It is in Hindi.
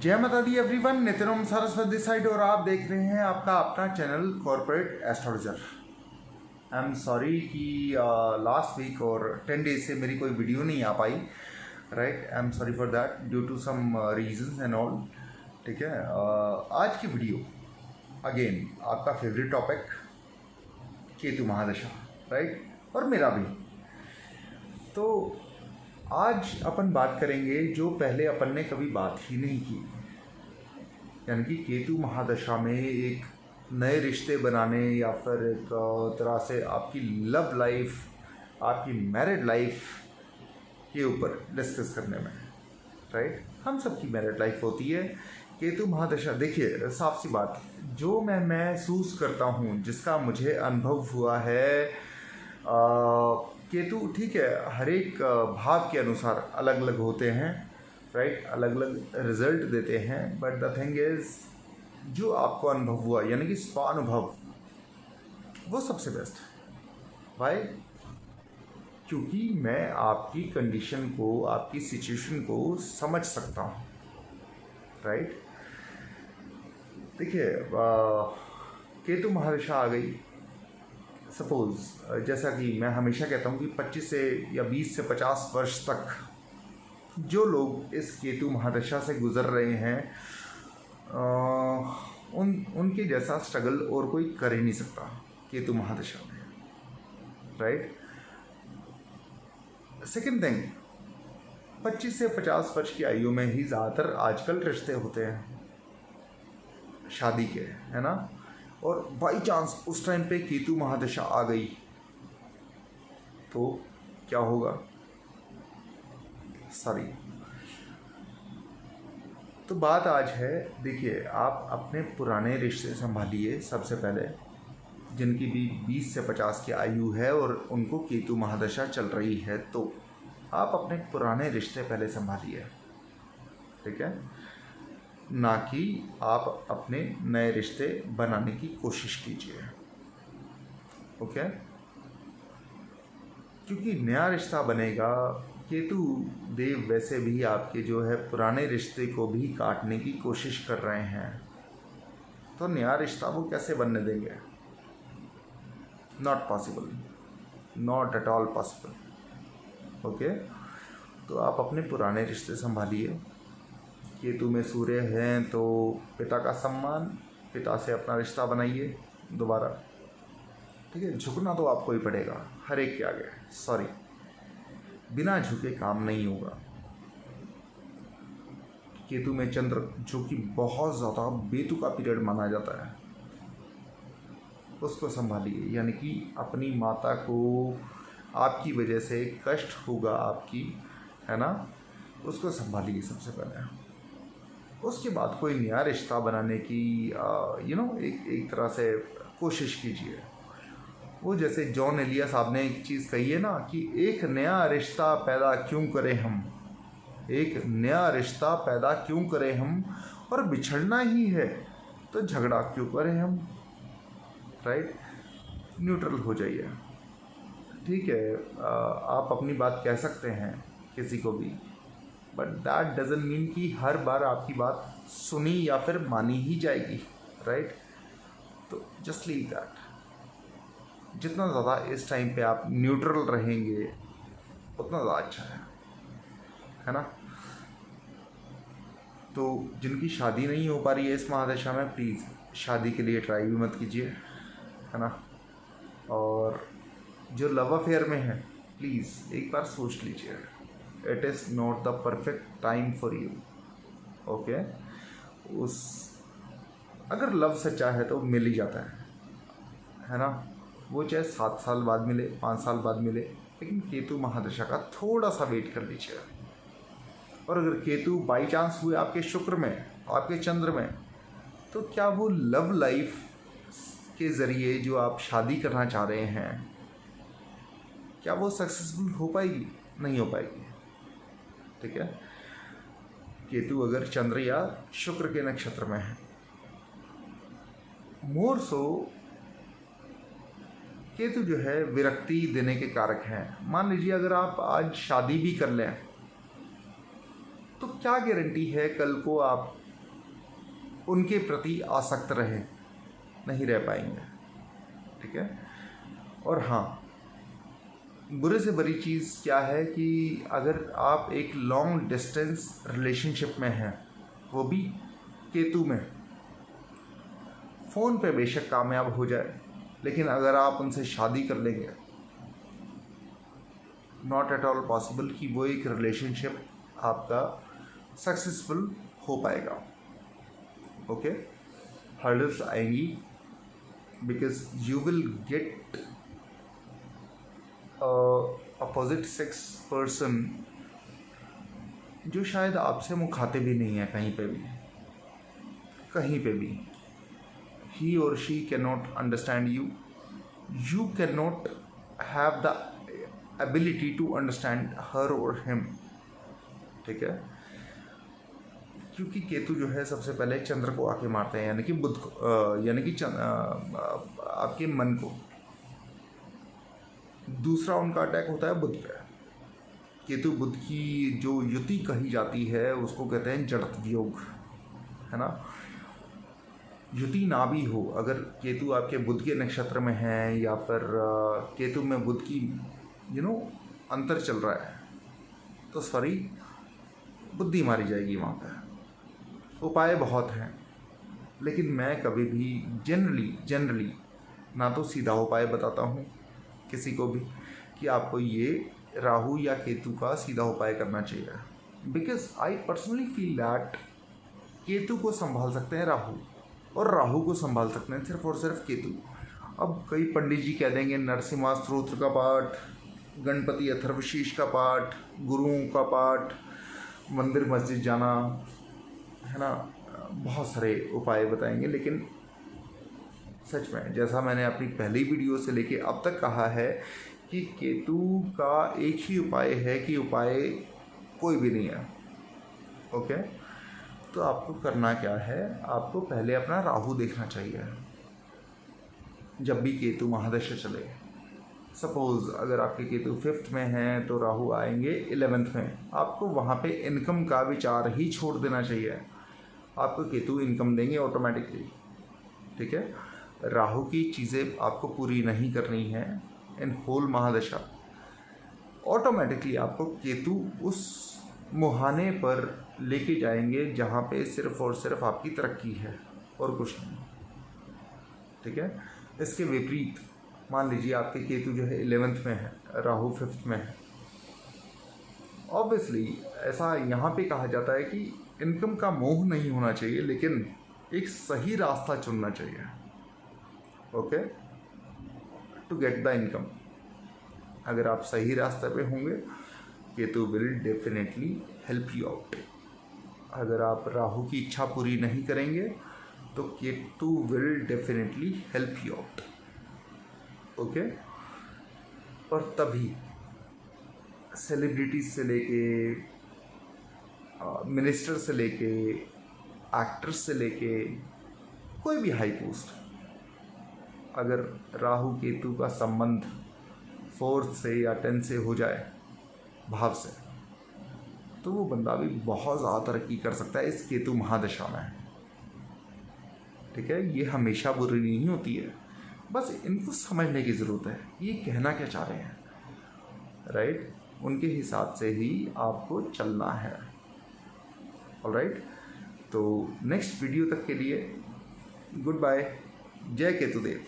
जय माता दी एवरीवन, नितिन ओम सरस्वती साइड और आप देख रहे हैं आपका अपना channel corporate astrologer. I am sorry कि लास्ट वीक और 10 डेज से मेरी कोई वीडियो नहीं आ पाई, right. I am sorry for that due to some reasons and all. ठीक है, आज की वीडियो अगेन आपका favourite topic Ketu Mahadasha, right, और मेरा भी। तो आज अपन बात करेंगे जो पहले अपन ने कभी बात ही नहीं की, यानी कि केतु महादशा में एक नए रिश्ते बनाने या फिर एक तरह से आपकी लव लाइफ, आपकी मैरिड लाइफ के ऊपर डिस्कस करने में, राइट। हम सबकी मैरिड लाइफ होती है। केतु महादशा, देखिए साफ सी बात, जो मैं महसूस करता हूँ, जिसका मुझे अनुभव हुआ है, केतु ठीक है हर एक भाव के अनुसार अलग अलग होते हैं, राइट, अलग अलग रिजल्ट देते हैं। बट द थिंग इज, जो आपको अनुभव हुआ यानी कि स्वानुभव, वो सबसे बेस्ट है। वाई? क्योंकि मैं आपकी कंडीशन को, आपकी सिचुएशन को समझ सकता हूँ, राइट। देखिए केतु महादशा आ गई, सपोज जैसा कि मैं हमेशा कहता हूँ कि 25 से या 20 से 50 वर्ष तक जो लोग इस केतु महादशा से गुज़र रहे हैं, उनके जैसा स्ट्रगल और कोई कर ही नहीं सकता केतु महादशा में, राइट। सेकंड थिंग, 25 से 50 वर्ष की आयु में ही ज़्यादातर आजकल रिश्ते होते हैं शादी के, है ना। और बाई चांस उस टाइम पे केतु महादशा आ गई तो क्या होगा? सॉरी। तो बात आज है, देखिए आप अपने पुराने रिश्ते संभालिए सबसे पहले, जिनकी भी 20 से 50 की आयु है और उनको केतु महादशा चल रही है, तो आप अपने पुराने रिश्ते पहले संभालिए, ठीक है, ना कि आप अपने नए रिश्ते बनाने की कोशिश कीजिए, ओके। क्योंकि नया रिश्ता बनेगा, केतु देव वैसे भी आपके जो है पुराने रिश्ते को भी काटने की कोशिश कर रहे हैं, तो नया रिश्ता वो कैसे बनने देंगे? Not possible, not at all possible, okay. तो आप अपने पुराने रिश्ते संभालिए। केतु में सूर्य हैं तो पिता का सम्मान, पिता से अपना रिश्ता बनाइए दोबारा, ठीक है। झुकना तो आपको ही पड़ेगा हर एक के आगे, सॉरी, बिना झुके काम नहीं होगा। केतु में चंद्र, जो कि बहुत ज़्यादा बेतु का पीरियड माना जाता है, उसको संभालिए, यानी कि अपनी माता को आपकी वजह से कष्ट होगा आपकी, है ना, उसको संभालिए सबसे पहले। उसके बाद कोई नया रिश्ता बनाने की एक तरह से कोशिश कीजिए। वो जैसे जॉन एलिया साहब ने एक चीज़ कही है ना कि एक नया रिश्ता पैदा क्यों करें हम, एक नया रिश्ता पैदा क्यों करें हम, और बिछड़ना ही है तो झगड़ा क्यों करें हम, राइट। न्यूट्रल हो जाइए, ठीक है। आप अपनी बात कह सकते हैं किसी को भी, बट दैट डजंट मीन कि हर बार आपकी बात सुनी या फिर मानी ही जाएगी, राइट। तो जस्ट लीव दैट। जितना ज़्यादा इस टाइम पे आप न्यूट्रल रहेंगे उतना ज़्यादा अच्छा है ना। तो जिनकी शादी नहीं हो पा रही है इस महादशा में, प्लीज़ शादी के लिए ट्राई भी मत कीजिए, है ना। और जो लव अफेयर में है, प्लीज़ एक बार सोच लीजिए, it is not the perfect time for you, okay. अगर लव सच्चा है तो मिल ही जाता है ना। वो चाहे 7 साल बाद मिले, 5 साल बाद मिले, लेकिन केतु महादशा का थोड़ा सा वेट कर लीजिए। और अगर केतु बाई चांस हुए आपके शुक्र में, आपके चंद्र में, तो क्या वो लव लाइफ के ज़रिए जो आप शादी करना चाह रहे हैं, क्या वो सक्सेसफुल हो पाएगी? नहीं हो पाएगी, ठीक है। केतु अगर चंद्र या शुक्र के नक्षत्र में है, मोर सो केतु जो है विरक्ति देने के कारक हैं। मान लीजिए अगर आप आज शादी भी कर लें, तो क्या गारंटी है कल को आप उनके प्रति आसक्त रहे, नहीं रह पाएंगे। ठीक है। और हाँ, बुरे से बड़ी चीज़ क्या है कि अगर आप एक लॉन्ग डिस्टेंस रिलेशनशिप में हैं, वो भी केतु में, फ़ोन पे बेशक कामयाब हो जाए, लेकिन अगर आप उनसे शादी कर लेंगे, नॉट एट ऑल पॉसिबल कि वो एक रिलेशनशिप आपका सक्सेसफुल हो पाएगा। ओके, हर्डल्स आएंगी, because you will get opposite sex person जो शायद आपसे मुखाते भी नहीं है कहीं पे भी। ही और she can not understand you, you can not have the ability to understand her और हिम। ठीक है, क्योंकि केतु जो है सबसे पहले चंद्र को आके मारते हैं, यानी कि बुध को, यानी कि आपके मन को। दूसरा उनका अटैक होता है बुध पे। केतु बुध की जो युति कही जाती है उसको कहते हैं जड़त वियोग, है ना। युति ना भी हो, अगर केतु आपके बुध के नक्षत्र में है या फिर केतु में बुध की अंतर चल रहा है, तो सॉरी, बुद्धि मारी जाएगी वहाँ पे। उपाय बहुत हैं, लेकिन मैं कभी भी जनरली ना तो सीधा उपाय बताता हूँ किसी को भी कि आपको ये राहु या केतु का सीधा उपाय करना चाहिए, because I personally feel that Ketu को संभाल सकते हैं राहु, और राहु को संभाल सकते हैं सिर्फ और सिर्फ केतु। अब कई पंडित जी कह देंगे नरसिम्हा स्तोत्र का पाठ, गणपति अथर्वशीष का पाठ, गुरुओं का पाठ, मंदिर मस्जिद जाना, है ना, बहुत सारे उपाय बताएंगे। लेकिन सच में, जैसा मैंने अपनी पहली वीडियो से लेके अब तक कहा है कि केतु का एक ही उपाय है कि उपाय कोई भी नहीं है। ओके, तो आपको करना क्या है, आपको पहले अपना राहु देखना चाहिए। जब भी केतु महादशा चले, सपोज़ अगर आपके केतु 5th में हैं तो राहु आएंगे 11th में, आपको वहाँ पे इनकम का विचार ही छोड़ देना चाहिए। आपको केतु इनकम देंगे ऑटोमेटिकली। ठीक है, राहु की चीज़ें आपको पूरी नहीं करनी है इन होल महादशा। ऑटोमेटिकली आपको केतु उस मुहाने पर लेके जाएंगे जहाँ पे सिर्फ और सिर्फ आपकी तरक्की है और कुछ नहीं। ठीक है, इसके विपरीत मान लीजिए आपके केतु जो है 11th में है, राहु 5th में है, ऑब्वियसली ऐसा यहाँ पे कहा जाता है कि इनकम का मोह नहीं होना चाहिए, लेकिन एक सही रास्ता चुनना चाहिए। Okay, to get the income. अगर आप सही रास्ते पे होंगे, Ketu will definitely help you out. अगर आप राहु की इच्छा पूरी नहीं करेंगे तो Ketu will definitely help you out. Okay, और तभी सेलिब्रिटीज से लेके मिनिस्टर से लेके एक्टर्स से लेके कोई भी हाई पोस्ट, अगर राहु केतु का संबंध 4th से या 10th से हो जाए भाव से, तो वो बंदा भी बहुत ज़्यादा तरक्की कर सकता है इस केतु महादशा में। ठीक है, ये हमेशा बुरी नहीं होती है, बस इनको समझने की ज़रूरत है ये कहना क्या चाह रहे हैं, राइट। उनके हिसाब से ही आपको चलना है। ऑलराइट, तो नेक्स्ट वीडियो तक के लिए गुड बाय, जय केतुदेव।